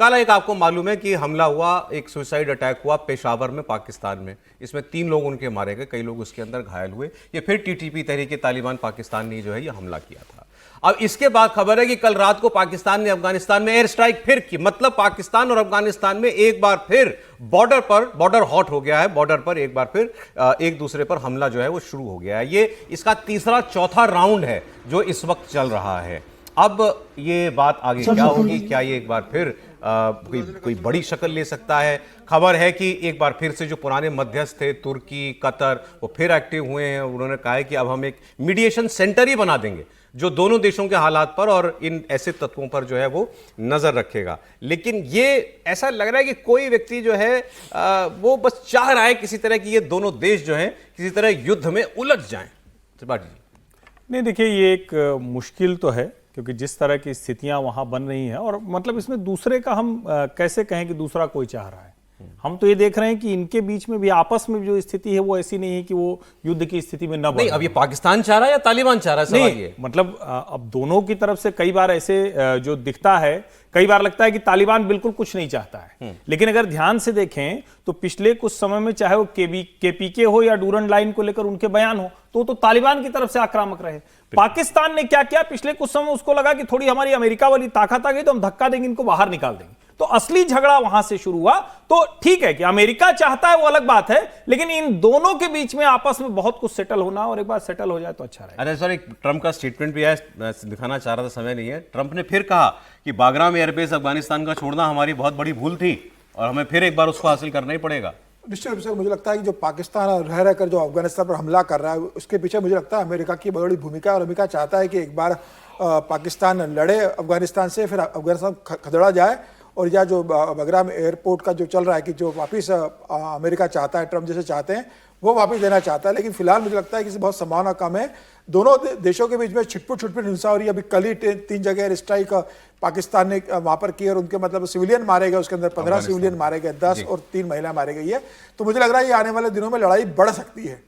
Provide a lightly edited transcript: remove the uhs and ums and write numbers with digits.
कल एक आपको मालूम है कि हमला हुआ, एक सुसाइड अटैक हुआ पेशावर में, पाकिस्तान में। इसमें 3 लोग उनके मारे गए, कई लोग उसके अंदर घायल हुए। ये फिर टीटीपी तहरीक तालिबान पाकिस्तान ने जो है ये हमला किया था। अब इसके बाद खबर है कि कल रात को पाकिस्तान ने अफगानिस्तान में एयर स्ट्राइक फिर की। मतलब पाकिस्तान और अफगानिस्तान में एक बार फिर बॉर्डर हॉट हो गया है। बॉर्डर पर एक बार फिर एक दूसरे पर हमला जो है वो शुरू हो गया है। ये इसका तीसरा चौथा राउंड है जो इस वक्त चल रहा है। अब ये बात आगे क्या होगी, क्या ये एक बार फिर कोई बड़ी शक्ल ले सकता है? खबर है कि एक बार फिर से जो पुराने मध्यस्थ थे तुर्की, कतर, वो फिर एक्टिव हुए हैं। उन्होंने कहा है कि अब हम एक मीडिएशन सेंटर ही बना देंगे जो दोनों देशों के हालात पर और इन ऐसे तत्वों पर जो है वो नजर रखेगा। लेकिन ये ऐसा लग रहा है कि कोई व्यक्ति जो है वो बस चाह रहा है किसी तरह की ये दोनों देश जो हैं किसी तरह युद्ध में उलझ जाएं। त्रिपाठी जी, नहीं देखिए, ये एक मुश्किल तो है क्योंकि जिस तरह की स्थितियां वहां बन रही हैं, और मतलब इसमें दूसरे का हम कैसे कहें कि दूसरा कोई चाह रहा है। हम तो ये देख रहे हैं कि इनके बीच में भी आपस में जो स्थिति है वो ऐसी नहीं है कि वो युद्ध की स्थिति में न बने। नहीं, अब ये पाकिस्तान चाह रहा है या तालिबान चाह रहा है? सवाल ये मतलब अब दोनों की तरफ से कई बार ऐसे जो दिखता है, कई बार लगता है कि तालिबान बिल्कुल कुछ नहीं चाहता है। लेकिन अगर ध्यान से देखें तो पिछले कुछ समय में चाहे वो केपीके हो या डूरन लाइन को लेकर उनके बयान हो तो तालिबान की तरफ से आक्रामक रहे। पाकिस्तान ने क्या किया पिछले कुछ समय, उसको लगा कि थोड़ी हमारी अमेरिका वाली ताकत आ गई तो हम धक्का देंगे, इनको बाहर निकाल देंगे। तो असली झगड़ा वहां से शुरू हुआ। तो ठीक है कि अमेरिका चाहता है वो अलग बात है, लेकिन इन दोनों के बीच में आपस में बहुत कुछ सेटल होना, और एक बार सेटल हो जाए तो अच्छा रहेगा। अरे सर, एक ट्रंप का स्टेटमेंट भी है, दिखाना चाह रहा था, समय नहीं है। ट्रंप ने फिर कहा कि बागराम एयरबेस अफगानिस्तान का छोड़ना हमारी बहुत बड़ी भूल थी और हमें फिर एक बार उसको हासिल करना ही पड़ेगा। निश्चित रूप से मुझे लगता है कि जो पाकिस्तान रह रहकर जो अफगानिस्तान पर हमला कर रहा है उसके पीछे मुझे लगता है अमेरिका की बहुत बड़ी भूमिका है। और अमेरिका चाहता है कि एक बार पाकिस्तान लड़े अफगानिस्तान से, फिर अफगानिस्तान खदेड़ा जाए। और या जो बागराम एयरपोर्ट का जो चल रहा है कि जो वापस अमेरिका चाहता है, ट्रंप जैसे चाहते हैं, वो वापस देना चाहता है। लेकिन फिलहाल मुझे लगता है कि बहुत संभावना कम है। दोनों देशों के बीच में छिटपुट हिंसा हो रही है। अभी कल ही 3 जगह एयर स्ट्राइक पाकिस्तान ने वहां पर की और उनके मतलब सिविलियन मारे गए, उसके अंदर 15 सिविलियन मारे गए, 10 और 3 महिला मारी गई है। तो मुझे लग रहा है ये आने वाले दिनों में लड़ाई बढ़ सकती है।